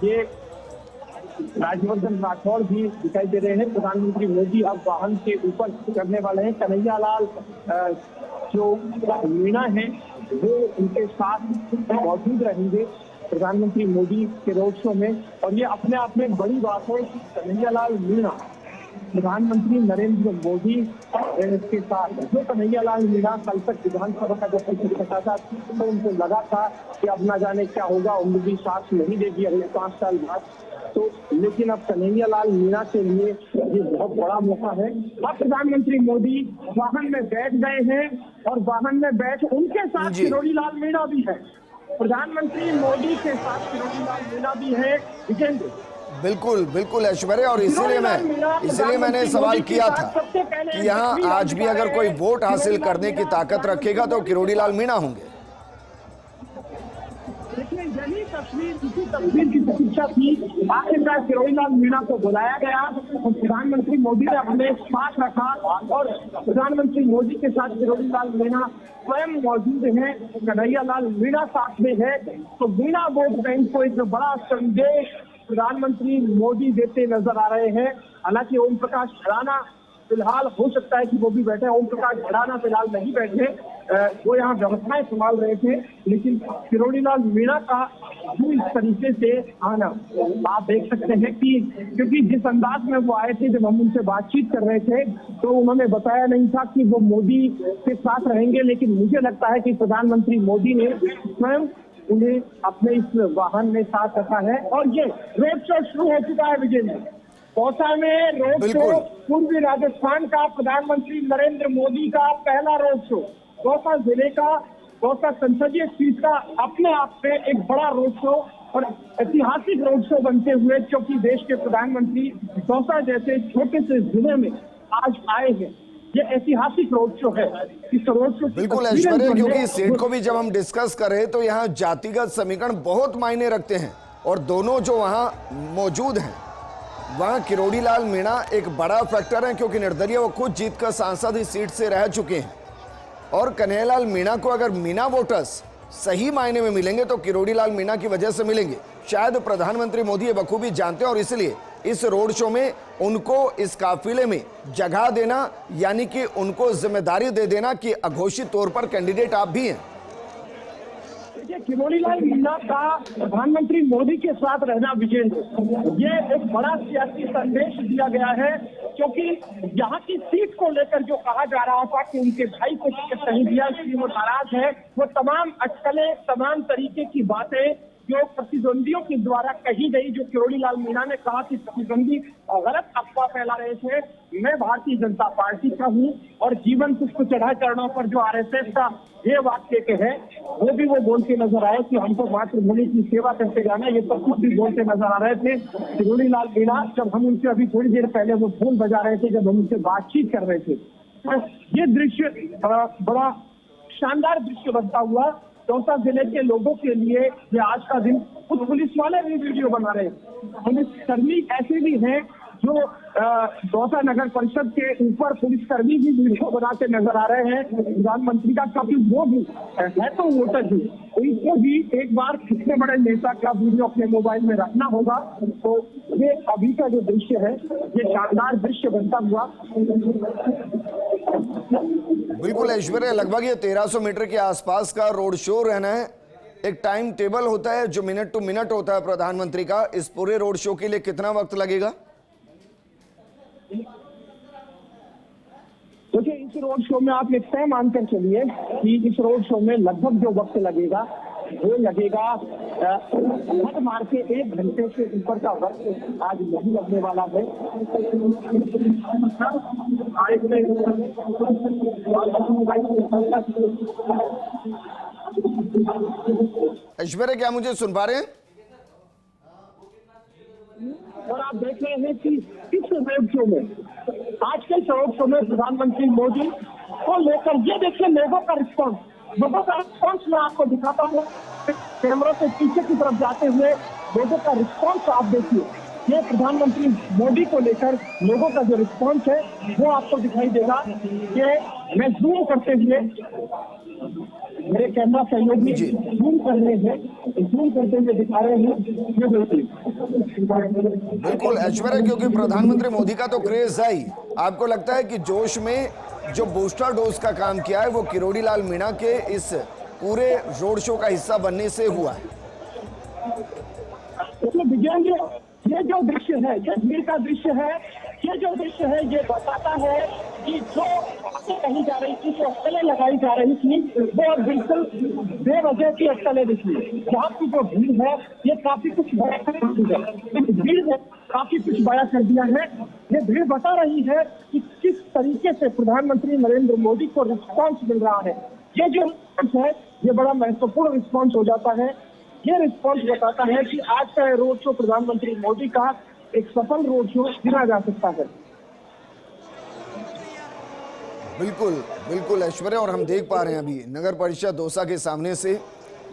ये राज्यवर्धन राठौड़ भी दिखाई दे रहे हैं। प्रधानमंत्री मोदी अब वाहन के ऊपर करने वाले हैं। कन्हैयालाल जो मीणा है वो उनके साथ मौजूद रहेंगे प्रधानमंत्री मोदी के रोड शो में। और ये अपने आप में बड़ी बात है कि कन्हैयालाल मीणा प्रधानमंत्री नरेंद्र मोदी के साथ, जो कन्हैयालाल मीणा कल तक विधानसभा का जब करता था तो उनको लगा था कि अब ना जाने क्या होगा, उम्र भी साथ नहीं देगी अगले 5 साल बाद। तो लेकिन अब कन्हैयालाल मीणा के लिए ये बहुत बड़ा मौका है। अब प्रधानमंत्री मोदी वाहन में बैठ गए हैं और वाहन में बैठ उनके साथ किरोड़ी लाल मीणा भी है। प्रधानमंत्री मोदी के साथ किरोड़ी लाल मीणा भी है। विजेंद्र, बिल्कुल बिल्कुल ऐश्वर्या, और इसीलिए मैंने सवाल किया था कि यहाँ आज भी अगर कोई वोट हासिल करने की ताकत रखेगा तो किरोड़ी लाल मीणा होंगे। देखिए, यही तस्वीर, इसी तस्वीर की प्रतीक्षा थी। आखिरकार किरोड़ी लाल मीणा को बुलाया गया और प्रधानमंत्री मोदी ने अपने साथ रखा और प्रधानमंत्री मोदी के साथ किरोड़ी लाल मीणा स्वयं मौजूद हैं। कन्हैयालाल मीणा साथ में है। तो मीणा वोट बैंक को एक बड़ा संदेश प्रधानमंत्री मोदी देते नजर आ रहे हैं। हालांकि ओम प्रकाश भड़ाना फिलहाल हो सकता है कि वो भी बैठे। ओम प्रकाश भड़ाना फिलहाल नहीं बैठे, वो यहाँ व्यवस्थाएं संभाल रहे थे। लेकिन किरोड़ी लाल मीणा का जो इस तरीके से आना, आप देख सकते हैं कि क्योंकि जिस अंदाज में वो आए थे, जब हम उनसे बातचीत कर रहे थे तो उन्होंने बताया नहीं था कि वो मोदी के साथ रहेंगे। लेकिन मुझे लगता है कि प्रधानमंत्री मोदी ने स्वयं उन्हें अपने इस वाहन में साथ रखा है। और ये रोड शो शुरू हो चुका है विजेंद्र। दौसा में रोड शो, पूर्वी राजस्थान का प्रधानमंत्री नरेंद्र मोदी का पहला रोड शो। दौसा जिले का, दौसा संसदीय सीट का अपने आप में एक बड़ा रोड शो और ऐतिहासिक रोड शो बनते हुए, क्योंकि देश के प्रधानमंत्री दौसा जैसे छोटे से जिले में आज आए हैं। ये ऐतिहासिक रोड शो है। इस रोड शो बिल्कुल ऐश्वर्या, क्योंकि इस सीट को भी जब हम डिस्कस कर रहे हैं तो यहाँ जातिगत समीकरण बहुत मायने रखते हैं और दोनों जो वहाँ मौजूद हैं वहाँ किरोड़ी लाल मीणा एक बड़ा फैक्टर है, क्योंकि निर्दलीय वो खुद जीत कर सांसद इस सीट से रह चुके हैं। और कन्हैयालाल मीणा को अगर मीणा वोटर्स सही मायने में मिलेंगे तो किरोड़ी लाल मीणा की वजह से मिलेंगे। शायद प्रधानमंत्री मोदी ये बखूबी जानते हैं और इसलिए इस रोड शो में उनको इस काफिले में जगह देना, यानी कि उनको जिम्मेदारी दे देना कि अघोषित तौर पर कैंडिडेट आप भी हैं। देखिए, किरोड़ी लाल मीणा का प्रधानमंत्री मोदी के साथ रहना विजेंद्र, ये एक बड़ा सियासी संदेश दिया गया है। क्योंकि यहाँ की सीट को लेकर जो कहा जा रहा था कि उनके भाई को टिकट नहीं दिया, इसलिए वो नाराज है, वो तमाम अटकलें, तमाम तरीके की बातें जो प्रतिद्वंदियों के द्वारा कही गई, जो किरोड़ी लाल मीणा ने कहा कि प्रतिद्वंदी गलत अफवाह फैला रहे थे। मैं भारतीय जनता पार्टी का हूँ और जीवन पुष्प चढ़ा चरणों पर जो आरएसएस का ये वाक्य के है, वो भी वो बोलते नजर आए कि हमको मातृभूमि की सेवा करते जाना, ये सब कुछ भी बोलते नजर आ रहे थे किरोड़ी लाल मीणा। जब हम उनसे अभी थोड़ी देर पहले वो फोन बजा रहे थे, जब हम उनसे बातचीत कर रहे थे, तो ये दृश्य बड़ा शानदार दृश्य बनता हुआ दौसा जिले के लोगों के लिए। ये आज का दिन, कुछ पुलिस वाले भी वीडियो बना रहे हैं। पुलिसकर्मी ऐसे भी हैं जो दौसा नगर परिषद के ऊपर पुलिसकर्मी भी वीडियो बनाते नजर आ रहे हैं प्रधानमंत्री का, क्योंकि वो भी है तो वोटर भी, उनको भी एक बार कितने बड़े नेता का वीडियो अपने मोबाइल में रखना होगा। तो ये अभी का जो दृश्य है, ये शानदार दृश्य बनता हुआ। बिल्कुल ऐश्वर्या, लगभग ये 1300 मीटर के आसपास का रोड शो रहना है। एक टाइम टेबल होता है जो मिनट टू मिनट होता है प्रधानमंत्री का। इस पूरे रोड शो के लिए कितना वक्त लगेगा? देखिए, इस रोड शो में आप एक तय मानकर चलिए कि इस रोड शो में लगभग जो वक्त लगेगा वो लगेगा हद मार के 1 घंटे से ऊपर का वक्त आज नहीं लगने वाला है। ऐश्वर्या, क्या मुझे सुन पा रहे हैं? और आप देख रहे हैं कि इस रोड शो में, आज के रोड शो में प्रधानमंत्री मोदी को लेकर ये देखिए लोगों का रिस्पॉन्स, मैं आपको दिखाता हूँ कैमरा से पीछे की तरफ जाते हुए। लोगों का रिस्पॉन्स आप देखिए, ये प्रधानमंत्री मोदी को लेकर लोगों का जो रिस्पॉन्स है वो आपको दिखाई देगा। कि मैं जूम करते हुए, मेरे कैमरा सहयोगी जूम कर रहे हैं, जूम करते हुए दिखा रहे हैं। ये देखिए बिल्कुल ऐश्वर्या, क्योंकि प्रधानमंत्री मोदी का तो क्रेज है ही। आपको लगता है कि जोश में जो बूस्टर डोज का काम किया है वो किरोड़ी लाल मीणा के इस पूरे रोड शो का हिस्सा बनने से हुआ है? ये जो दृश्य है, ये भीड़ का दृश्य है, ये जो दृश्य है ये बताता है कि जो कही जा रही थी, जो अटकलें लगाई जा रही थी, वो बिल्कुल बेवजह की अटकलें दिखी। यहाँ की जो भीड़ है ये काफी कुछ बड़ा कर दिया है, भीड़ ने काफी कुछ बड़ा कर दिया है। ये भीड़ बता रही है कि किस तरीके से प्रधानमंत्री नरेंद्र मोदी को रिस्पॉन्स मिल रहा है। ये जो रिस्पॉन्स है ये बड़ा महत्वपूर्ण रिस्पॉन्स हो जाता है। ये रिस्पॉन्स बताता है कि आज का रोड शो प्रधानमंत्री मोदी का एक सफल रोड शो गिना जा सकता है। बिल्कुल बिल्कुल ऐश्वर्या, और हम देख पा रहे हैं अभी नगर परिषद दौसा के सामने से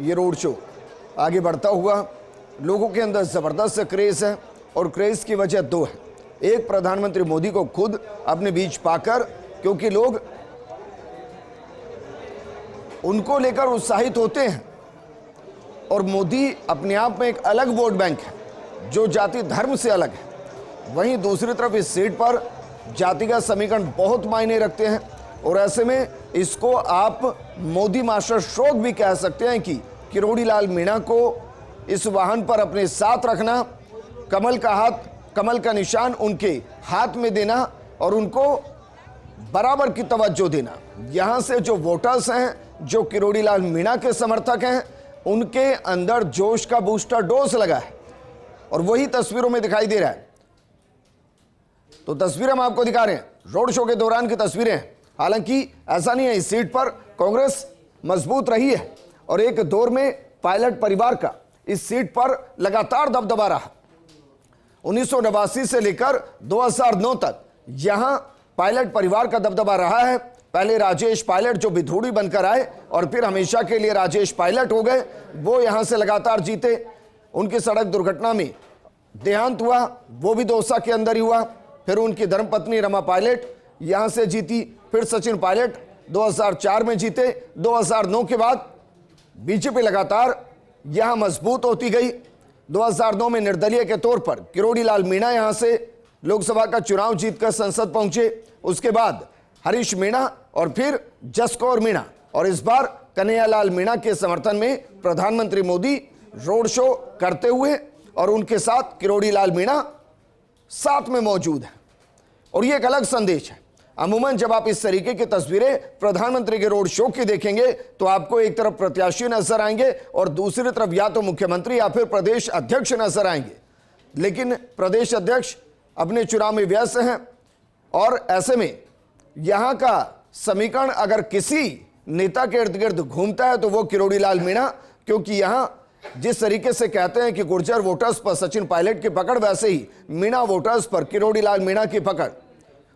ये रोड शो आगे बढ़ता हुआ। लोगों के अंदर जबरदस्त क्रेज है और क्रेज की वजह दो है। एक, प्रधानमंत्री मोदी को खुद अपने बीच पाकर, क्योंकि लोग उनको लेकर उत्साहित होते हैं और मोदी अपने आप में एक अलग वोट बैंक है जो जाति धर्म से अलग है। वहीं दूसरी तरफ इस सीट पर जातिगत समीकरण बहुत मायने रखते हैं और ऐसे में इसको आप मोदी मास्टर स्ट्रोक भी कह सकते हैं कि किरोड़ी लाल मीणा को इस वाहन पर अपने साथ रखना, कमल का निशान उनके हाथ में देना और उनको बराबर की तवज्जो देना। यहाँ से जो वोटर्स हैं, जो किरोड़ी लाल मीणा के समर्थक हैं, उनके अंदर जोश का बूस्टर डोज लगा है और वही तस्वीरों में दिखाई दे रहा है। तो तस्वीरें हम आपको दिखा रहे हैं, रोड शो के दौरान की तस्वीरें हैं। हालांकि ऐसा नहीं है, इस सीट पर कांग्रेस मजबूत रही है और एक दौर में पायलट परिवार का इस सीट पर लगातार दबदबा रहा। 1989 से लेकर 2009 तक यहां पायलट परिवार का दबदबा रहा है। पहले राजेश पायलट जो विधूड़ी बनकर आए और फिर हमेशा के लिए राजेश पायलट हो गए, वो यहां से लगातार जीते। उनकी सड़क दुर्घटना में देहांत हुआ, वो भी दौसा के अंदर ही हुआ। फिर उनकी धर्मपत्नी रमा पायलट यहां से जीती। फिर सचिन पायलट 2004 में जीते। 2009 के बाद बीजेपी लगातार यहां मजबूत होती गई। 2009 में निर्दलीय के तौर पर किरोड़ी लाल मीणा यहां से लोकसभा का चुनाव जीतकर संसद पहुंचे। उसके बाद हरीश मीणा और फिर जसकौर मीणा और इस बार कन्हैयालाल मीणा के समर्थन में प्रधानमंत्री मोदी रोड शो करते हुए और उनके साथ किरोड़ी लाल मीणा साथ में मौजूद है। और ये एक अलग संदेश है। अमूमन जब आप इस तरीके की तस्वीरें प्रधानमंत्री के रोड शो की देखेंगे तो आपको एक तरफ प्रत्याशी नजर आएंगे और दूसरी तरफ या तो मुख्यमंत्री या फिर प्रदेश अध्यक्ष नजर आएंगे। लेकिन प्रदेश अध्यक्ष अपने चुनाव में व्यस्त हैं और ऐसे में यहां का समीकरण अगर किसी नेता के इर्द गिर्द घूमता है तो वो किरोड़ी लाल मीणा, क्योंकि यहां जिस तरीके से कहते हैं कि गुर्जर वोटर्स पर सचिन पायलट की पकड़, वैसे ही मीणा वोटर्स पर किरोड़ी लाल मीणा की पकड़।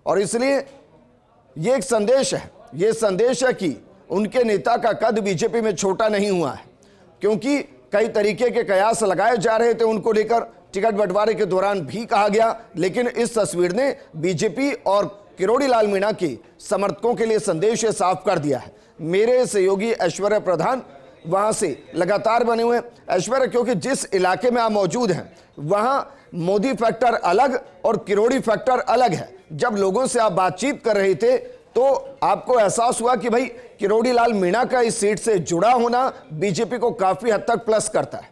और इसलिए ये एक संदेश है, ये संदेश है कि उनके नेता का कद बीजेपी में छोटा नहीं हुआ है, क्योंकि कई तरीके के कयास लगाए जा रहे थे उनको लेकर। टिकट बंटवारे के दौरान भी कहा गया, लेकिन इस तस्वीर ने बीजेपी और किरोड़ी लाल मीणा के समर्थकों के लिए संदेश साफ कर दिया है। मेरे सहयोगी ऐश्वर्या प्रधान वहां से लगातार बने हुए हैं। ऐश्वर्या, क्योंकि जिस इलाके में आप मौजूद हैं वहां मोदी फैक्टर अलग और किरोड़ी फैक्टर अलग है। जब लोगों से आप बातचीत कर रहे थे तो आपको एहसास हुआ कि भाई किरोड़ी लाल मीणा का इस सीट से जुड़ा होना बीजेपी को काफी हद तक प्लस करता है।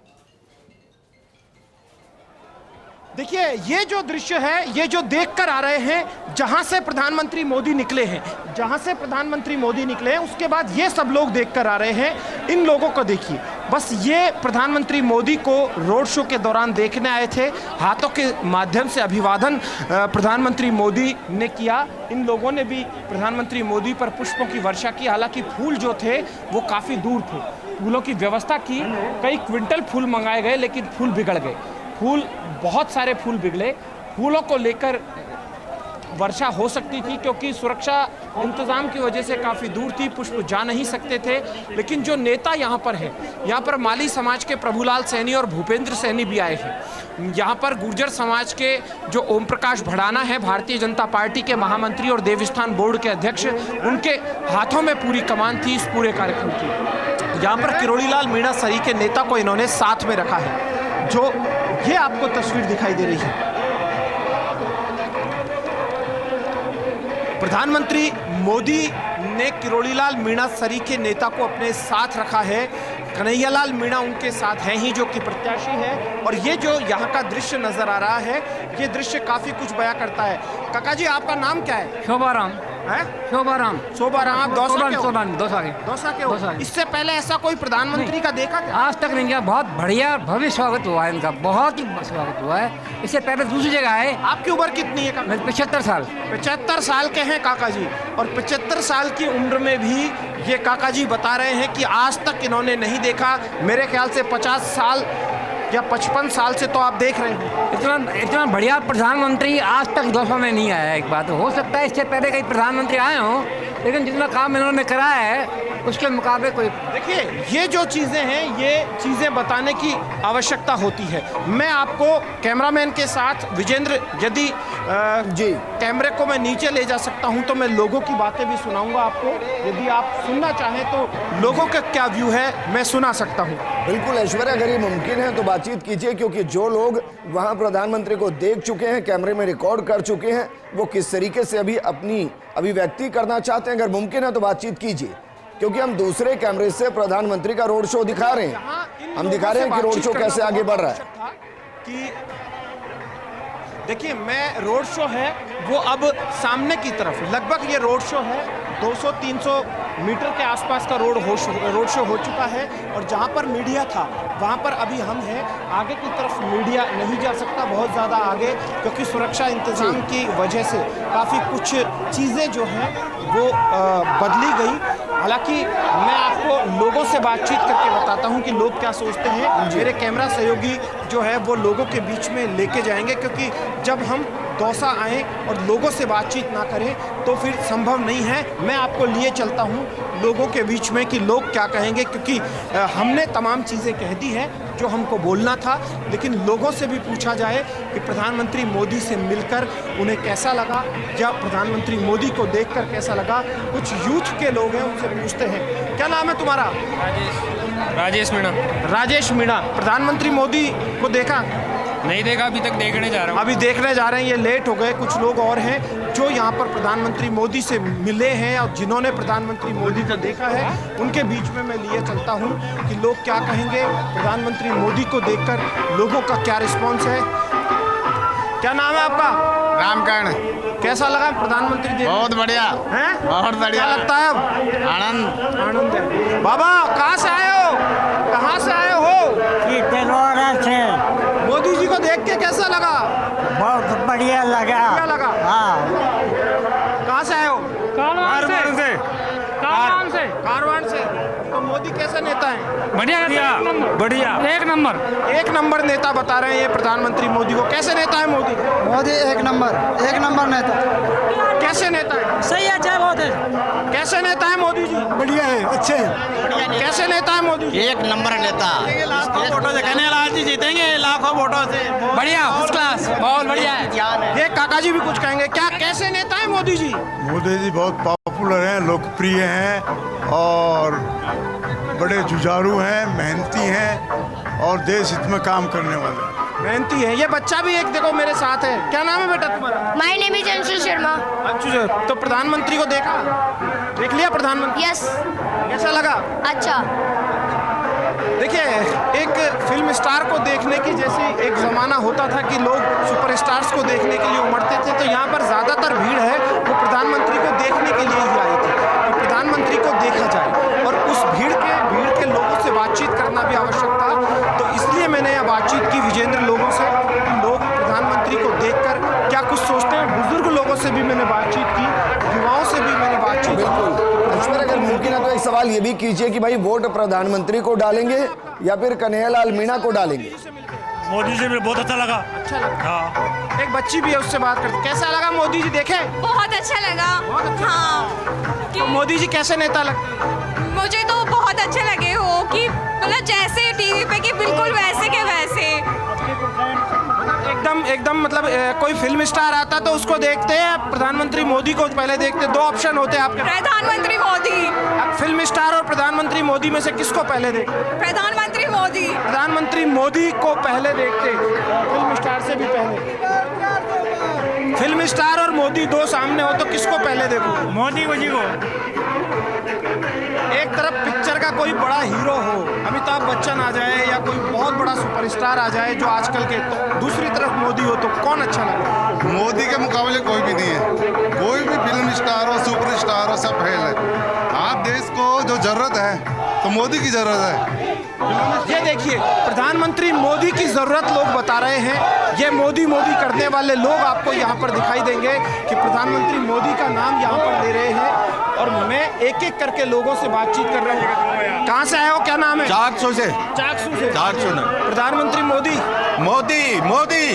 देखिए, ये जो दृश्य है, ये जो देखकर आ रहे हैं, जहां से प्रधानमंत्री मोदी निकले हैं, उसके बाद ये सब लोग देखकर आ रहे हैं। इन लोगों को देखिए, बस ये प्रधानमंत्री मोदी को रोड शो के दौरान देखने आए थे। हाथों के माध्यम से अभिवादन प्रधानमंत्री मोदी ने किया। इन लोगों ने भी प्रधानमंत्री मोदी पर पुष्पों की वर्षा की। हालांकि फूल जो थे वो काफ़ी दूर थे, फूलों की व्यवस्था की, कई क्विंटल फूल मंगाए गए लेकिन फूल बिगड़ गए। बहुत सारे फूल बिगड़े। फूलों को लेकर वर्षा हो सकती थी क्योंकि सुरक्षा इंतजाम की वजह से काफ़ी दूर थी, पुष्प जा नहीं सकते थे। लेकिन जो नेता यहाँ पर है, यहाँ पर माली समाज के प्रभुलाल सैनी और भूपेंद्र सैनी भी आए हैं। यहाँ पर गुर्जर समाज के जो ओम प्रकाश भड़ाना है, भारतीय जनता पार्टी के महामंत्री और देवस्थान बोर्ड के अध्यक्ष, उनके हाथों में पूरी कमान थी इस पूरे कार्यक्रम की। यहाँ पर किरोड़ी लाल मीणा सरी के नेता को इन्होंने साथ में रखा है। जो ये आपको तस्वीर दिखाई दे रही है। प्रधानमंत्री मोदी ने किरोड़ीलाल मीणा सरीखे नेता को अपने साथ रखा है। कन्हैयालाल मीणा उनके साथ हैं ही, जो कि प्रत्याशी है। और ये जो यहाँ का दृश्य नजर आ रहा है, ये दृश्य काफी कुछ बयां करता है। काका जी, आपका नाम क्या है? शोभाराम। है शोभाराम। शोभाराम। आप दौसा के हो? दौसा के हो। इससे पहले ऐसा कोई प्रधानमंत्री का देखा क्या? आज तक नहीं किया। बहुत बढ़िया भव्य स्वागत हुआ है इनका, बहुत ही स्वागत हुआ है। इससे पहले दूसरी जगह है। आपकी उम्र कितनी है काका? 75 साल। 75 साल के हैं काका जी। और 75 साल की उम्र में भी ये काका जी बता रहे हैं कि आज तक इन्होंने नहीं देखा। मेरे ख्याल से 50 साल या 55 साल से तो आप देख रहे हैं। इतना बढ़िया प्रधानमंत्री आज तक दौसा में नहीं आया। एक बात हो सकता है इससे पहले कई प्रधानमंत्री आए हों, लेकिन जितना काम इन्होंने कराया है उसके मुकाबले कोई। देखिए, ये जो चीज़ें हैं, ये चीज़ें बताने की आवश्यकता होती है। मैं आपको कैमरामैन के साथ विजेंद्र, यदि जी कैमरे को मैं नीचे ले जा सकता हूं तो मैं लोगों की बातें भी सुनाऊंगा आपको। यदि आप सुनना चाहें तो लोगों का क्या व्यू है मैं सुना सकता हूं। बिल्कुल ऐश्वर्या, अगर ये मुमकिन है तो बातचीत कीजिए, क्योंकि जो लोग वहां प्रधानमंत्री को देख चुके हैं, कैमरे में रिकॉर्ड कर चुके हैं, वो किस तरीके से अभी अपनी अभिव्यक्ति करना चाहते हैं। अगर मुमकिन है तो बातचीत कीजिए, क्योंकि हम दूसरे कैमरे से प्रधानमंत्री का रोड शो दिखा रहे हैं। हम दिखा रहे हैं कि रोड शो कैसे आगे बढ़ रहा है। कि देखिए, मैं रोड शो है वो अब सामने की तरफ, लगभग ये रोड शो है 200-300 मीटर के आसपास का रोड शो हो चुका है। और जहाँ पर मीडिया था वहाँ पर अभी हम हैं। आगे की तरफ मीडिया नहीं जा सकता बहुत ज़्यादा आगे, क्योंकि सुरक्षा इंतजाम की वजह से काफ़ी कुछ चीज़ें जो हैं वो बदली गई। हालांकि मैं आपको लोगों से बातचीत करके बताता हूं कि लोग क्या सोचते हैं। मेरे कैमरा सहयोगी जो है वो लोगों के बीच में लेके जाएंगे, क्योंकि जब हम दौसा आएँ और लोगों से बातचीत ना करें तो फिर संभव नहीं है। मैं आपको लिए चलता हूं लोगों के बीच में कि लोग क्या कहेंगे, क्योंकि हमने तमाम चीज़ें कह दी हैं जो हमको बोलना था। लेकिन लोगों से भी पूछा जाए कि प्रधानमंत्री मोदी से मिलकर उन्हें कैसा लगा, या प्रधानमंत्री मोदी को देखकर कैसा लगा। कुछ यूथ के लोग हैं, उनसे पूछते हैं। क्या नाम है तुम्हारा? राजेश मीणा। राजेश मीणा। प्रधानमंत्री मोदी को देखा? नहीं देखा, अभी तक देखने जा रहा हूँ। अभी देखने जा रहे हैं, ये लेट हो गए। कुछ लोग और हैं जो यहाँ पर प्रधानमंत्री मोदी से मिले हैं और जिन्होंने प्रधानमंत्री मोदी को देखा है, उनके बीच में मैं लिए चलता हूँ कि लोग क्या कहेंगे प्रधानमंत्री मोदी को देखकर, लोगों का क्या रिस्पॉन्स है। क्या नाम है आपका? रामकर्ण। कैसा लगा प्रधानमंत्री देख? बहुत बढ़िया हैं? बहुत बढ़िया क्या लगता है अब? आनंद। आनंद है। बाबा कहाँ से आए हो? कहाँ से आए हो? मोदी जी को देख के कैसा लगा? बहुत बढ़िया लगा। क्या लगा? हाँ। कहाँ से आए हो? कारवार से। कारवार से। तो मोदी कैसे नेता हैं? बढ़िया बढ़िया एक नंबर नेता बता रहे हैं ये प्रधानमंत्री मोदी को। कैसे नेता है मोदी? मोदी एक नंबर नेता। कैसे नेता है? सही है, अच्छा बहुत है। कैसे नेता है मोदी जी? बढ़िया है, अच्छे हैं। कैसे नेता है मोदी जी? एक नंबर नेता। लाखों वोटों से कन्हैयालाल जी जीतेंगे, लाखों वोटों से। बढ़िया, फर्स्ट क्लास, बहुत बढ़िया है। ये काका जी भी कुछ कहेंगे। क्या कैसे नेता है मोदी जी? मोदी जी बहुत पॉपुलर हैं, लोकप्रिय हैं और बड़े जुझारू हैं, मेहनती हैं और देश हित में काम करने वाले हैं। मेहनती है। ये बच्चा भी एक देखो मेरे साथ है। क्या नाम है बेटा तुम्हारा? My name is Anshu Sharma. अच्छा, तो प्रधानमंत्री को देखा? देख लिया प्रधानमंत्री? यस। कैसा लगा? अच्छा। देखिए, एक फिल्म स्टार को देखने की जैसे एक ज़माना होता था कि लोग सुपरस्टार्स को देखने के लिए उमड़ते थे, तो यहाँ पर ज़्यादातर भीड़ है वो प्रधानमंत्री को देखने के लिए ही आई थी। तो प्रधानमंत्री को देखा जाए और उस भीड़ के लोगों से बातचीत करना भी आवश्यक था। तो इसलिए मैंने यह बातचीत की विजेंद्र लोगों से कि लोग प्रधानमंत्री को देखकर क्या कुछ सोचते हैं। बुजुर्ग लोगों से भी मैंने बातचीत की, युवाओं से भी मैंने बातचीत की। बिल्कुल ऐश्वर्या, अगर मुमकिन है तो एक सवाल ये भी कीजिए कि भाई वोट प्रधानमंत्री को डालेंगे या फिर कन्हैयालाल मीणा को डालेंगे? मोदी जी में बहुत अच्छा लगा। अच्छा लगा। एक बच्ची भी है, उससे बात करते। कैसा लगा मोदी जी देखे? बहुत अच्छा लगा। बहुत अच्छा। हाँ। तो मोदी जी कैसे नेता लगते हैं? मुझे तो बहुत अच्छे लगे हो कि मतलब जैसे टीवी पे कि बिल्कुल वैसे के वैसे। एकदम मतलब कोई फिल्म स्टार आता तो उसको देखते हैं, प्रधानमंत्री मोदी को पहले देखते? दो ऑप्शन होते हैं आपके। प्रधानमंत्री मोदी। आप फिल्म स्टार और प्रधानमंत्री मोदी में से किसको पहले देखते? प्रधानमंत्री मोदी। प्रधानमंत्री मोदी को पहले देखते, फिल्म स्टार से भी पहले। फिल्म स्टार और मोदी दो सामने हो तो किसको पहले देखो? मोदी को जी को। एक तरफ पिक्चर का कोई बड़ा हीरो हो, अमिताभ बच्चन आ जाए या कोई बहुत बड़ा सुपरस्टार आ जाए जो आजकल के, तो दूसरी तरफ मोदी हो तो कौन अच्छा लगे? मोदी के मुकाबले कोई भी नहीं है। कोई भी फिल्म स्टार हो, सुपर स्टार हो, सब फेल है। आप देश को जो जरूरत है तो मोदी की जरूरत है। ये देखिए, प्रधानमंत्री मोदी की जरूरत लोग बता रहे हैं। ये मोदी मोदी करने वाले लोग आपको यहाँ पर दिखाई देंगे कि प्रधानमंत्री मोदी का नाम यहाँ पर ले रहे हैं। और मैं एक एक करके लोगों से बातचीत कर रहा हूँ। कहाँ से आए हो, क्या नाम है? चाकसू से। चाकसू से। चाकसू ना। प्रधानमंत्री मोदी। मोदी मोदी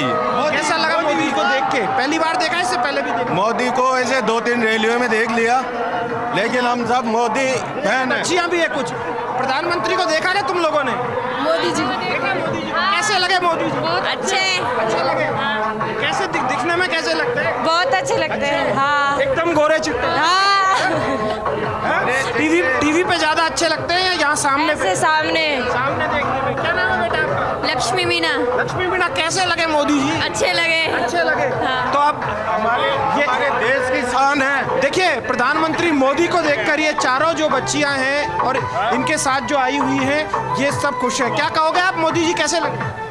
कैसा लगा मोदी को देख के? पहली बार देखा, इससे पहले भी देखा? मोदी को ऐसे 2-3 रैलियों में देख लिया, लेकिन हम सब मोदी फैन हैं। बच्चियाँ भी है कुछ। प्रधानमंत्री को देखा क्या तुम लोगों ने? मोदी जी। कैसे लगे मोदी जी? बहुत अच्छे। अच्छे लगे? कैसे दिखने में कैसे लगते हैं? बहुत अच्छे लगते हैं। हाँ। एकदम गोरे चिट्टे। हाँ। टीवी पे ज्यादा अच्छे लगते हैं या यहाँ सामने पे? ऐसे सामने। सामने देखने में। क्या नाम है बेटा आपका? लक्ष्मी मीना। लक्ष्मी मीना। कैसे लगे मोदी जी? अच्छे लगे। अच्छे लगे। हाँ। तो अब हमारे देश की शान है। देखिए, प्रधानमंत्री मोदी को देखकर ये चारों जो बच्चियां हैं और इनके साथ जो आई हुई हैं, ये सब खुश है। क्या कहोगे आप, मोदी जी कैसे लगे?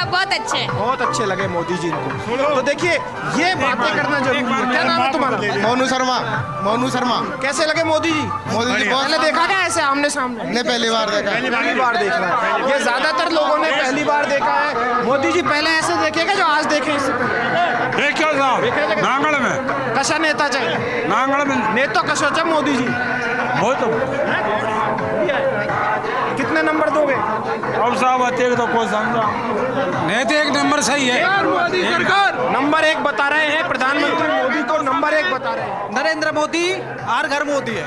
बहुत अच्छे। बहुत अच्छे लगे मोदी जी इनको। तो देखिए, ये बातें करना जरूरी है। क्या नाम है तुम्हारा? मोनू शर्मा। मोनू शर्मा। कैसे लगे मोदी जी? मोदी जी पहले देखा क्या ऐसे आमने सामने? ने पहली बार देखा। पहली बार देख रहा है। ये ज्यादातर लोगों ने पहली बार देखा है। मोदी जी पहले ऐसे देखेगा जो आज देखे इससे पहले? देखो साहब, नांगल में कशा नेता चाहिए? नांगल में नेता कशोचा मोदी जी। बहुत। कितने नंबर दोगे? अब साहब आते तो कोई समझा नहीं तो एक नंबर सही है। मोदी सरकार नंबर 1 बता रहे हैं। प्रधानमंत्री मोदी को नंबर 1 बता रहे हैं। नरेंद्र मोदी हर घर मोदी है।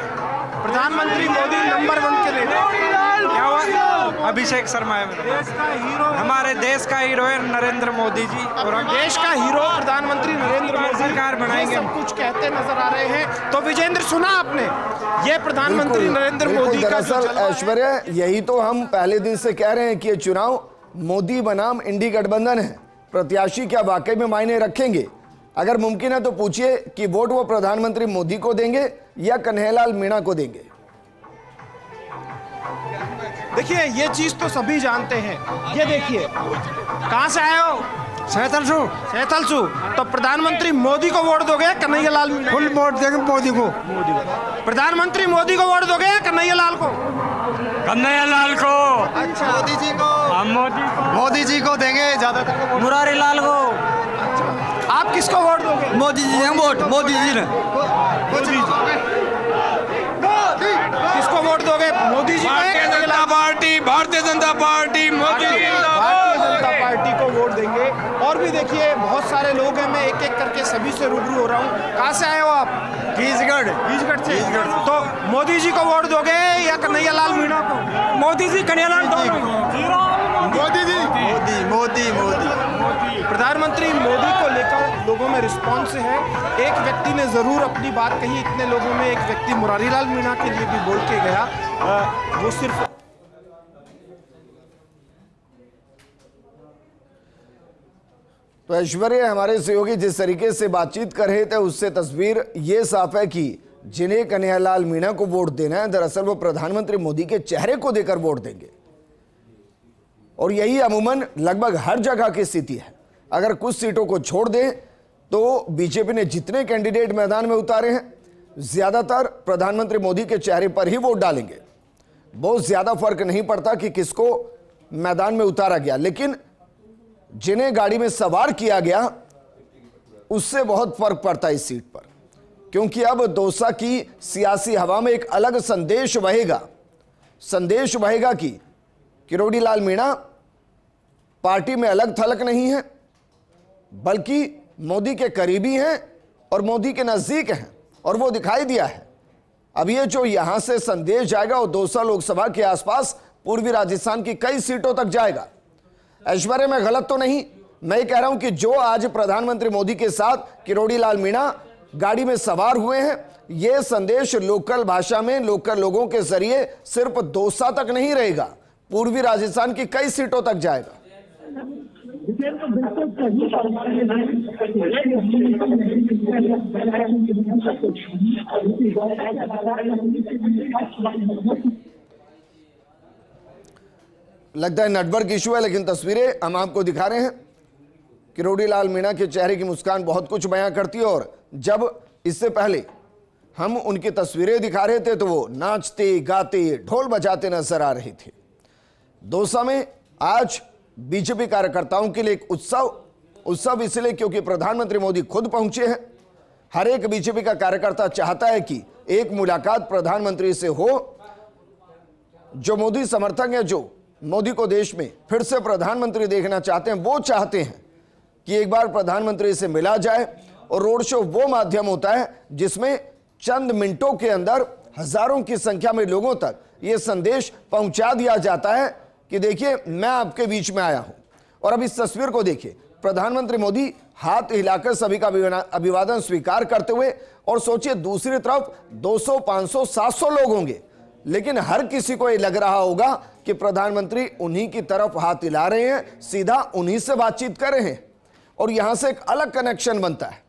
प्रधानमंत्री मोदी नंबर 1 के लिए। क्या हुआ? अभिषेक शर्मा है देश का हीरो। हमारे देश का हीरो है नरेंद्र मोदी जी। और हम देश का हीरो प्रधानमंत्री नरेंद्र मोदी सरकार बनाएंगे। सब कुछ कहते नजर आ रहे हैं। तो विजेंद्र, सुना आपने? ये प्रधानमंत्री नरेंद्र मोदी का दरअसल ऐश्वर्या, यही तो हम पहले दिन से कह रहे हैं कि ये चुनाव मोदी बनाम इंडी गठबंधन है। प्रत्याशी क्या वाकई में मायने रखेंगे? अगर मुमकिन है तो पूछिए कि वोट वो प्रधानमंत्री मोदी को देंगे या कन्हैयालाल मीणा को देंगे। देखिए, ये चीज तो सभी जानते हैं। ये देखिए, कहां से आए हो? सैथलसू। तो प्रधानमंत्री मोदी को वोट दोगे कन्हैयालाल मीणा? फुल वोट देंगे मोदी को। प्रधानमंत्री मोदी को वोट दोगे कन्हैयालाल को? कन्हैयालाल को। अच्छा, मोदी जी को। हम मोदी जी को देंगे ज्यादातर। मुरारी लाल को। आप किसको वोट दोगे? मोदी जी वोट। मोदी जी ने। किसको वोट दोगे? मोदी जी को? भारतीय जनता पार्टी मोदी। भारतीय जनता पार्टी को वोट देंगे। और भी देखिए, बहुत सारे लोग हैं। मैं एक एक करके सभी से रूबरू हो रहा हूँ। कहाँ से आए हो आप? बीजगढ़ से। तो मोदी जी को वोट दोगे या कन्हैयालाल मीणा को? मोदी जी कन्हैयालाल मोदी जी। मोदी। प्रधानमंत्री मोदी को लेकर लोगों में रिस्पॉन्स है। एक व्यक्ति ने जरूर अपनी बात कही। इतने लोगों में एक व्यक्ति मुरारीलाल मीणा के लिए भी बोल के गया। वो सिर्फ तो ऐश्वर्या, हमारे सहयोगी जिस तरीके से बातचीत कर रहे थे उससे तस्वीर ये साफ है कि जिन्हें कन्हैयालाल मीणा को वोट देना है, दरअसल वो प्रधानमंत्री मोदी के चेहरे को देकर वोट देंगे। और यही अमूमन लगभग हर जगह की स्थिति है। अगर कुछ सीटों को छोड़ दें तो बीजेपी ने जितने कैंडिडेट मैदान में उतारे हैं, ज्यादातर प्रधानमंत्री मोदी के चेहरे पर ही वोट डालेंगे। बहुत ज्यादा फर्क नहीं पड़ता कि किसको मैदान में उतारा गया, लेकिन जिन्हें गाड़ी में सवार किया गया उससे बहुत फर्क पड़ता है इस सीट पर, क्योंकि अब दौसा की सियासी हवा में एक अलग संदेश बहेगा कि किरोड़ीलाल मीणा पार्टी में अलग थलग नहीं है, बल्कि मोदी के करीबी हैं और मोदी के नजदीक हैं, और वो दिखाई दिया है। अब ये जो यहां से संदेश जाएगा वो दौसा लोकसभा के आसपास पूर्वी राजस्थान की कई सीटों तक जाएगा। ऐश्वर्या, मैं गलत तो नहीं? मैं कह रहा हूं कि जो आज प्रधानमंत्री मोदी के साथ किरोड़ी लाल मीणा गाड़ी में सवार हुए हैं, यह संदेश लोकल भाषा में लोकल लोगों के जरिए सिर्फ दौसा तक नहीं रहेगा, पूर्वी राजस्थान की कई सीटों तक जाएगा। लगता है नेटवर्क इशू है, लेकिन तस्वीरें हम आपको दिखा रहे हैं। किरोड़ी लाल मीणा के चेहरे की मुस्कान बहुत कुछ बयां करती है, और जब इससे पहले हम उनकी तस्वीरें दिखा रहे थे तो वो नाचते गाते ढोल बजाते नजर आ रहे थे। दौसा में आज बीजेपी कार्यकर्ताओं के लिए एक उत्सव इसलिए क्योंकि प्रधानमंत्री मोदी खुद पहुंचे हैं। हर एक बीजेपी का कार्यकर्ता चाहता है कि एक मुलाकात प्रधानमंत्री से हो। जो मोदी समर्थक हैं, जो मोदी को देश में फिर से प्रधानमंत्री देखना चाहते हैं, वो चाहते हैं कि एक बार प्रधानमंत्री से मिला जाए। और रोड शो वो माध्यम होता है जिसमें चंद मिनटों के अंदर हजारों की संख्या में लोगों तक ये संदेश पहुंचा दिया जाता है कि देखिए मैं आपके बीच में आया हूं। और अब इस तस्वीर को देखिए, प्रधानमंत्री मोदी हाथ हिलाकर सभी का अभिवादन स्वीकार करते हुए, और सोचिए दूसरी तरफ 200, 500, 700 लोग होंगे, लेकिन हर किसी को ये लग रहा होगा कि प्रधानमंत्री उन्हीं की तरफ हाथ हिला रहे हैं, सीधा उन्हीं से बातचीत कर रहे हैं, और यहां से एक अलग कनेक्शन बनता है।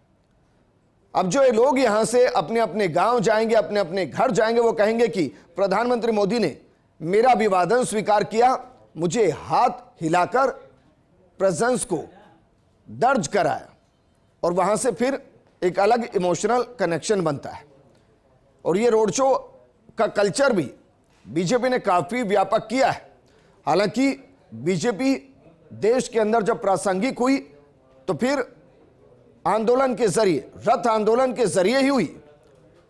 अब जो ये लोग यहां से अपने अपने गांव जाएंगे, अपने अपने घर जाएंगे, वो कहेंगे कि प्रधानमंत्री मोदी ने मेरा अभिवादन स्वीकार किया, मुझे हाथ हिलाकर प्रेजेंस को दर्ज कराया, और वहां से फिर एक अलग इमोशनल कनेक्शन बनता है। और ये रोड शो का कल्चर भी बीजेपी ने काफी व्यापक किया है। हालांकि बीजेपी देश के अंदर जब प्रासंगिक हुई तो फिर आंदोलन के जरिए, रथ आंदोलन के जरिए ही हुई,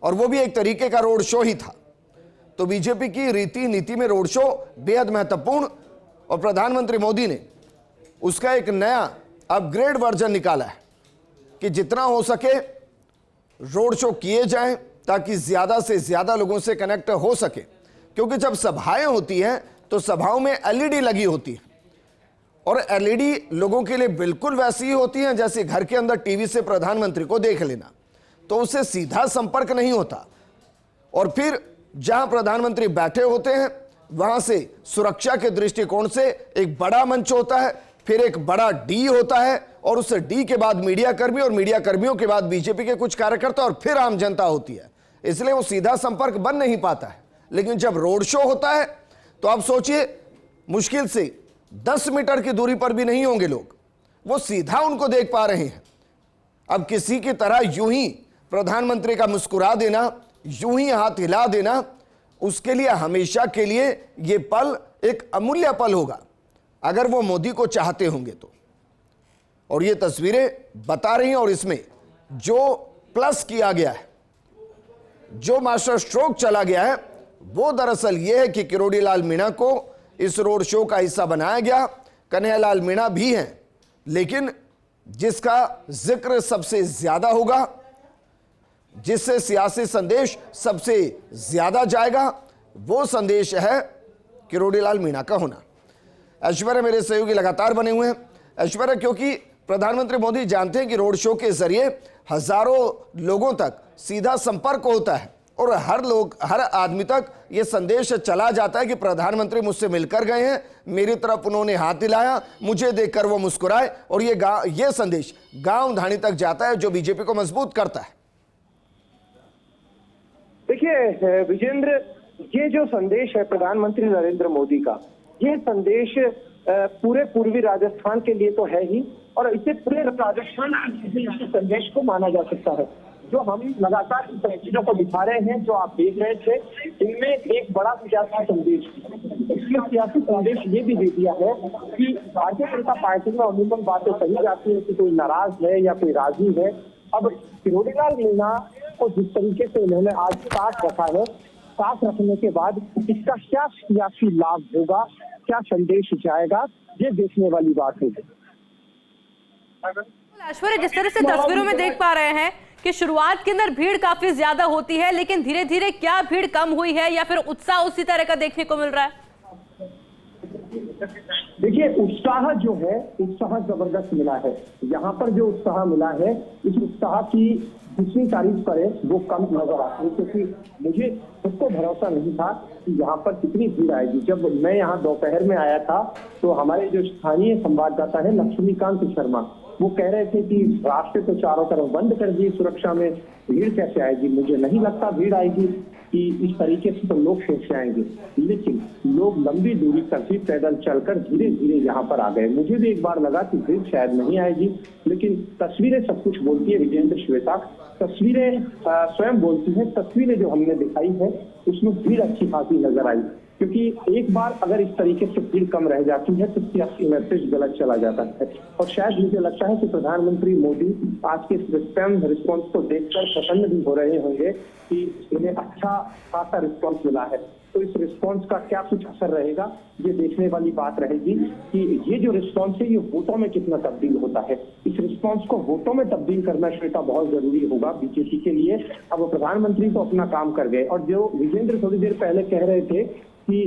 और वो भी एक तरीके का रोड शो ही था। तो बीजेपी की रीति नीति में रोड शो बेहद महत्वपूर्ण, और प्रधानमंत्री मोदी ने उसका एक नया अपग्रेड वर्जन निकाला है कि जितना हो सके रोड शो किए जाएं ताकि ज्यादा से ज्यादा लोगों से कनेक्ट हो सके। क्योंकि जब सभाएं होती हैं तो सभाओं में एलईडी लगी होती है, और एलईडी लोगों के लिए बिल्कुल वैसी ही होती हैं जैसे घर के अंदर टीवी से प्रधानमंत्री को देख लेना, तो उससे सीधा संपर्क नहीं होता। और फिर जहां प्रधानमंत्री बैठे होते हैं वहां से सुरक्षा के दृष्टिकोण से एक बड़ा मंच होता है, फिर एक बड़ा डी होता है, और उस डी के बाद मीडिया कर्मी, और मीडिया कर्मियों के बाद बीजेपी के कुछ कार्यकर्ता, और फिर आम जनता होती है। इसलिए वो सीधा संपर्क बन नहीं पाता है। लेकिन जब रोड शो होता है तो आप सोचिए मुश्किल से 10 मीटर की दूरी पर भी नहीं होंगे लोग, वो सीधा उनको देख पा रहे हैं। अब किसी की तरह यूं ही प्रधानमंत्री का मुस्कुरा देना, यूं ही हाथ हिला देना, उसके लिए हमेशा के लिए ये पल एक अमूल्य पल होगा, अगर वो मोदी को चाहते होंगे तो। और ये तस्वीरें बता रही हैं, और इसमें जो प्लस किया गया है, जो मास्टर स्ट्रोक चला गया है, वो दरअसल ये है कि किरोड़ी लाल मीणा को इस रोड शो का हिस्सा बनाया गया। कन्हैयालाल मीणा भी हैं, लेकिन जिसका जिक्र सबसे ज्यादा होगा, जिससे सियासी संदेश सबसे ज्यादा जाएगा, वो संदेश है किरोड़ी लाल मीणा का होना। ऐश्वर्या मेरे सहयोगी लगातार बने हुए हैं। ऐश्वर्या, क्योंकि प्रधानमंत्री मोदी जानते हैं कि रोड शो के जरिए हजारों लोगों तक सीधा संपर्क होता है, और हर आदमी तक यह संदेश चला जाता है कि प्रधानमंत्री मुझसे मिलकर गए हैं, मेरी तरफ उन्होंने हाथ हिलाया, मुझे देखकर वो मुस्कुराए, और ये संदेश गांव धाणी तक जाता है, जो बीजेपी को मजबूत करता है। देखिए विजेंद्र, ये जो संदेश है प्रधानमंत्री नरेंद्र मोदी का, ये संदेश पूरे पूर्वी राजस्थान के लिए तो है ही, और इसे पूरे राजस्थान के संदेश को माना जा सकता है। जो हम लगातार इन तस्वीरों को दिखा रहे हैं, जो आप देख रहे थे, इनमें एक बड़ा सियासी संदेश, इसमें सियासी संदेश ये भी दे दिया है कि भारतीय जनता पार्टी में अमूमन बातें कही जाती है कि कोई नाराज है या कोई राजी है। अब किरोड़ी लाल मीणा को जिस तरीके से इन्होंने आज साथ रखा है, साथ रखने के बाद इसका क्या सियासी लाभ होगा, क्या संदेश जाएगा, ये देखने वाली बात है। ऐश्वर्या, जिस तरह से तस्वीरों में देख पा रहे हैं कि शुरुआत के अंदर भीड़ काफी ज्यादा होती है, लेकिन धीरे धीरे क्या भीड़ कम हुई है या फिर उत्साह उसी तरह का देखने को मिल रहा है? देखिए, उत्साह जो है, उत्साह जबरदस्त मिला है। यहाँ पर जो उत्साह मिला है, इस उत्साह की जितनी तारीफ करे वो कम नजर आती है, क्योंकि मुझे खुद को भरोसा नहीं था कि यहाँ पर कितनी भीड़ आएगी। जब मैं यहाँ दोपहर में आया था तो हमारे जो स्थानीय संवाददाता है लक्ष्मीकांत शर्मा, वो कह रहे थे कि रास्ते तो चारों तरफ बंद कर दिए सुरक्षा में, भीड़ कैसे आएगी। मुझे नहीं लगता भीड़ आएगी कि इस तरीके से तो लोग कैसे आएंगे, लेकिन लोग लंबी दूरी तक भी पैदल चलकर धीरे धीरे यहाँ पर आ गए। मुझे भी एक बार लगा कि भीड़ शायद नहीं आएगी, लेकिन तस्वीरें सब कुछ बोलती है विजेंद्र श्वेता, तस्वीरें स्वयं बोलती है। तस्वीरें जो हमने दिखाई है उसमें भीड़ अच्छी खासी नजर आई, क्योंकि एक बार अगर इस तरीके से भीड़ कम रह जाती है तो सियासी मैसेज गलत चला जाता है। और शायद मुझे लगता है कि प्रधानमंत्री मोदी आज के रिस्पॉन्स को देखकर प्रसन्न भी हो रहे होंगे कि इन्हें अच्छा खासा रिस्पॉन्स मिला है। तो इस रिस्पॉन्स का क्या कुछ असर रहेगा, ये देखने वाली बात रहेगी कि ये जो रिस्पॉन्स है ये वोटों में कितना तब्दील होता है। इस रिस्पॉन्स को वोटों में तब्दील करना श्वेता बहुत जरूरी होगा बीजेपी के लिए। अब प्रधानमंत्री तो अपना काम कर गए, और जो विजेंद्र थोड़ी देर पहले कह रहे थे कि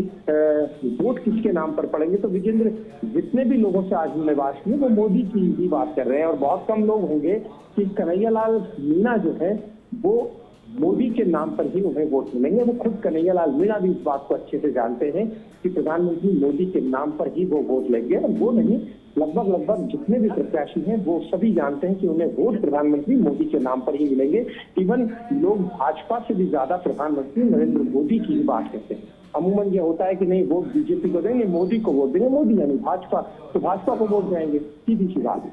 वोट किसके नाम पर पड़ेंगे, तो विजेंद्र जितने भी लोगों से आज हमने बात की वो मोदी की ही बात कर रहे हैं। और बहुत कम लोग होंगे कि कन्हैयालाल मीणा जो है वो मोदी के नाम पर ही उन्हें वोट मिलेंगे। वो खुद कन्हैयालाल मीणा भी इस बात को अच्छे से जानते हैं कि प्रधानमंत्री मोदी के नाम पर ही वो वोट लेंगे। और वो नहीं, लगभग जितने भी प्रत्याशी हैं वो सभी जानते हैं कि उन्हें वोट प्रधानमंत्री मोदी के नाम पर ही मिलेंगे। इवन लोग भाजपा से भी ज्यादा प्रधानमंत्री नरेंद्र मोदी की ही बात करते हैं। अमूमन ये होता है कि नहीं वोट बीजेपी को देंगे, मोदी को वोट देंगे, मोदी यानी भाजपा, तो भाजपा को वोट जाएंगे, सीधी सी बात।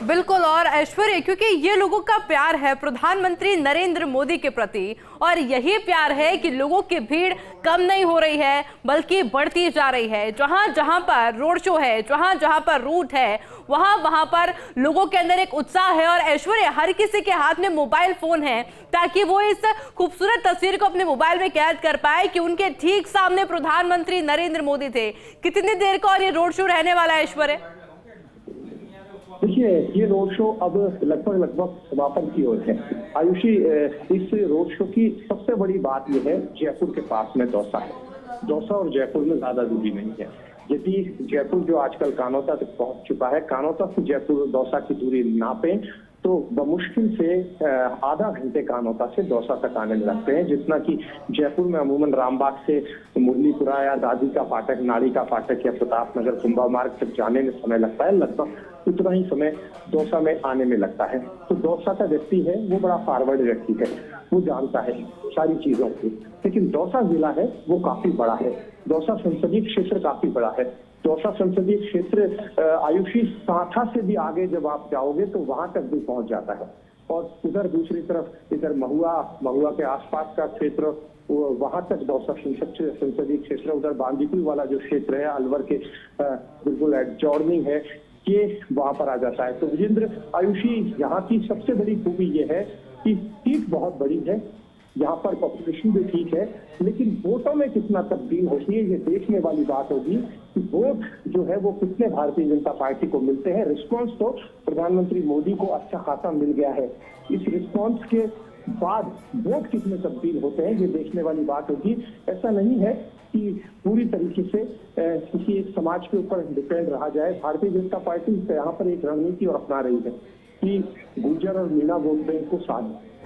बिल्कुल। और ऐश्वर्य, क्योंकि ये लोगों का प्यार है प्रधानमंत्री नरेंद्र मोदी के प्रति, और यही प्यार है कि लोगों की भीड़ कम नहीं हो रही है बल्कि बढ़ती जा रही है। जहां जहां पर रोड शो है, जहां जहां पर रूट है, वहां वहां पर लोगों के अंदर एक उत्साह है। और ऐश्वर्य, हर किसी के हाथ में मोबाइल फोन है ताकि वो इस खूबसूरत तस्वीर को अपने मोबाइल में कैद कर पाए कि उनके ठीक सामने प्रधानमंत्री नरेंद्र मोदी थे। कितनी देर का और ये रोड शो रहने वाला है ऐश्वर्य? देखिए, ये रोड शो अब लगभग समापन की ओर है। आयुषी, इस रोड शो की सबसे बड़ी बात यह है, जयपुर के पास में दौसा है। दौसा और जयपुर में ज्यादा दूरी नहीं है। यदि जयपुर जो आजकल कानौता तक पहुंच चुका है, कानौता से जयपुर दौसा की दूरी नापें तो बमुश्किल से आधा घंटे कानौता से दौसा तक आने में लगते हैं, जितना कि जयपुर में अमूमन रामबाग से मुरलीपुरा या दादी का फाटक, नारी का फाटक या प्रताप नगर कुंभा मार्ग तक जाने में समय लगता है, लगभग उतना ही समय दौसा में आने में लगता है। तो दौसा का व्यक्ति है वो बड़ा फॉरवर्ड व्यक्ति है, वो जानता है सारी चीजों को। लेकिन दौसा जिला है वो काफी बड़ा है, दौसा संसदीय क्षेत्र काफी बड़ा है। दौसा संसदीय क्षेत्र आयुषी साठा से भी आगे जब आप जाओगे तो वहां तक भी पहुंच जाता है। और उधर दूसरी तरफ इधर महुआ के आसपास का क्षेत्र, वहां तक दौसा संसदीय क्षेत्र, उधर बांदीपुर वाला जो क्षेत्र है अलवर के बिल्कुल एडजॉर्निंग है, ये वहां पर आ जाता है। तो विजेंद्र, आयुषी, यहाँ की सबसे बड़ी खूबी ये है कि सीट बहुत बड़ी है, यहाँ पर पॉपुलेशन भी ठीक है, लेकिन वोटों में कितना तब्दील होती है ये देखने वाली बात होगी कि वोट जो है वो कितने भारतीय जनता पार्टी को मिलते हैं। रिस्पॉन्स तो प्रधानमंत्री मोदी को अच्छा खासा मिल गया है, इस रिस्पॉन्स के बाद वोट कितने तब्दील होते हैं ये देखने वाली बात होगी। ऐसा नहीं है कि पूरी तरीके से किसी एक समाज के ऊपर डिपेंड रहा जाए। भारतीय जनता पार्टी यहाँ पर एक रणनीति और अपना रही है कि गुर्जर और मीणा वोट बैंक को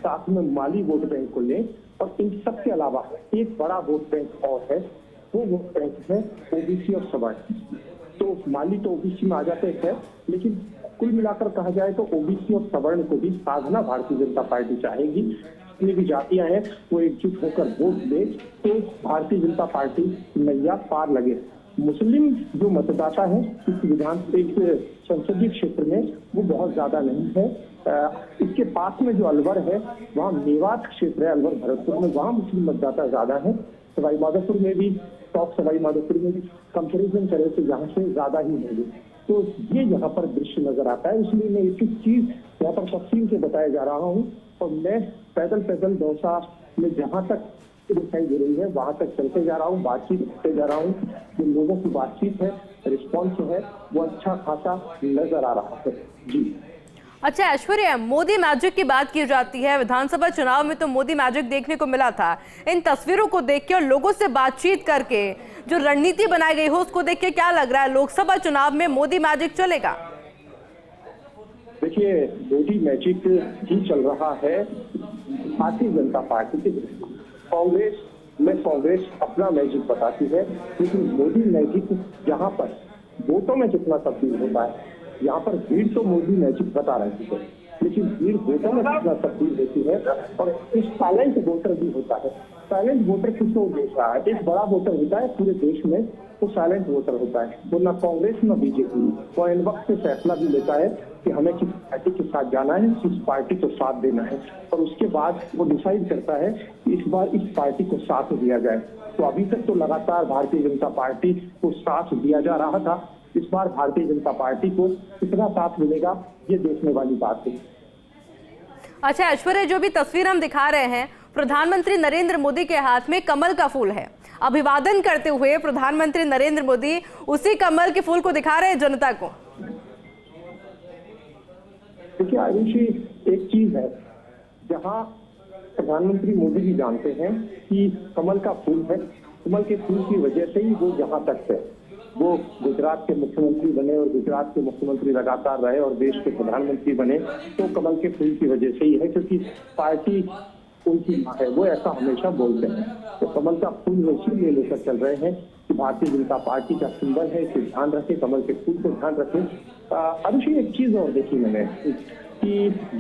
साथ में माली वोट बैंक को ले, और इन सब के अलावा एक बड़ा वोट बैंक और है, वो वोट बैंक है ओबीसी और सवर्ण। तो माली तो ओबीसी में आ जाते हैं, लेकिन कुल मिलाकर कहा जाए तो ओबीसी और सवर्ण को भी साधना भारतीय जनता पार्टी चाहेगी। जितनी भी जातियां हैं वो एकजुट होकर वोट दे तो भारतीय जनता पार्टी नैया पार लगे। मुस्लिम जो मतदाता है इस संसदीय क्षेत्र में वो बहुत ज्यादा नहीं है। इसके पास में जो अलवर है वहाँ मेवात क्षेत्र है, अलवर भरतपुर में, वहाँ मुस्लिम मतदाता ज्यादा है। सवाई माधोपुर में भी, टॉप सवाई माधोपुर में भी कंपेरिजन करें तो यहाँ से ज्यादा ही होंगे। तो ये यहाँ पर दृश्य नजर आता है, इसलिए मैं एक एक चीज यहाँ पर तफसील से बताया जा रहा हूँ। और मैं पैदल दौसा में जहाँ तक दिखाई दे रही है वहां तक चलते जा रहा हूँ, बातचीत करते जा रहा हूँ। जिन लोगों की बातचीत है, रिस्पॉन्स है, वो अच्छा खासा नजर आ रहा है। जी अच्छा ऐश्वर्या, मोदी मैजिक की बात की जाती है। विधानसभा चुनाव में तो मोदी मैजिक देखने को मिला था। इन तस्वीरों को देख के और लोगों से बातचीत करके जो रणनीति बनाई गई हो उसको देख के क्या लग रहा है, लोकसभा चुनाव में मोदी मैजिक चलेगा? देखिए, मोदी मैजिक ही चल रहा है भारतीय जनता पार्टी के। कांग्रेस अपना मैजिक बताती है, लेकिन मोदी मैजिक जहां पर वोटों में कितना तब्दील होता है, यहाँ पर भीड़ तो मोदी मैजिक बता रही है, लेकिन भीड़ वोटों में कितना तब्दील होती है। और इस साइलेंट वोटर भी होता है। साइलेंट वोटर किसको देख रहा है? एक बड़ा वोटर होता है पूरे देश में, वो साइलेंट वोटर होता है। वो ना कांग्रेस ना बीजेपी, वो इन वक्त से फैसला भी लेता है कि हमें किस पार्टी के साथ जाना है, किस पार्टी को साथ देना है, और उसके बाद वो डिसाइड करता है कि इस बार इस पार्टी को साथ दिया जाए। तो अभी तक तो लगातार भारतीय जनता पार्टी को साथ दिया जा रहा था। इस बार भारतीय जनता पार्टी को कितना साथ मिलेगा, ये देखने वाली बात है। अच्छा ऐश्वर्या, जो भी तस्वीर हम दिखा रहे हैं, प्रधानमंत्री नरेंद्र मोदी के हाथ में कमल का फूल है। अभिवादन करते हुए प्रधानमंत्री नरेंद्र मोदी उसी कमल के फूल को दिखा रहे हैं जनता को। देखिए आयुषी, एक चीज है जहां प्रधानमंत्री मोदी भी जानते हैं कि कमल का फूल है। कमल के फूल की वजह से ही वो जहां तक है, वो गुजरात के मुख्यमंत्री बने और गुजरात के मुख्यमंत्री लगातार रहे और देश के प्रधानमंत्री बने, तो कमल के फूल की वजह से ही है, क्योंकि पार्टी उनकी मां है, वो ऐसा हमेशा बोलते हैं। तो कमल का फूल वो इसीलिए लेकर चल रहे हैं कि भारतीय जनता पार्टी का सिंबल है, इसे ध्यान रखें, कमल के फूल को ध्यान रखें। अभिषेक, एक चीज और देखी मैंने कि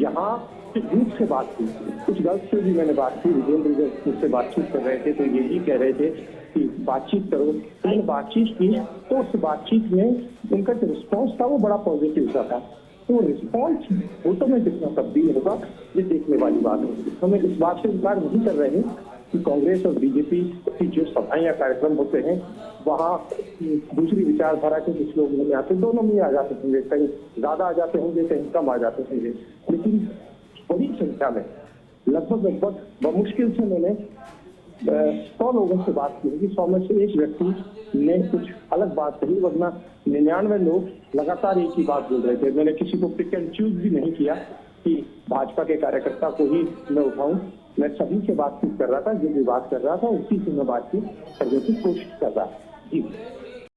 यहाँ यूथ से बात की, कुछ गर्ल्स से भी मैंने बात की, विजेंद्र मुझसे बातचीत कर रहे थे, तो यही कह रहे थे कि बातचीत करो। मैंने बातचीत की तो उस बातचीत में उनका जो रिस्पॉन्स था वो बड़ा पॉजिटिव सा था। तो रिस्पॉन्स वोटों में कितना तब्दील होगा, ये देखने वाली बात है। हमें इस बात से इनकार नहीं कर रहे हैं कि कांग्रेस और बीजेपी की जो सभाएं या कार्यक्रम होते हैं, वहाँ दूसरी विचारधारा के कुछ लोग नहीं आते, दोनों में आ जाते होंगे, कहीं ज्यादा आ जाते होंगे, कहीं कम आ जाते होंगे, लेकिन बड़ी संख्या में लगभग बमुश्किल से मैंने 100 लोगों से बात की होगी, 100 में से एक व्यक्ति ने कुछ अलग बात कही, वरना 99 लोग लगातार एक ही बात बोल रहे थे। मैंने किसी को पिक एंड चूज भी नहीं किया कि भाजपा के कार्यकर्ता को ही मैं उठाऊं। मैं सभी से बातचीत कर रहा था, जो भी बात कर रहा था उसी से मैं बातचीत करने की कोशिश कर रहा था। जी।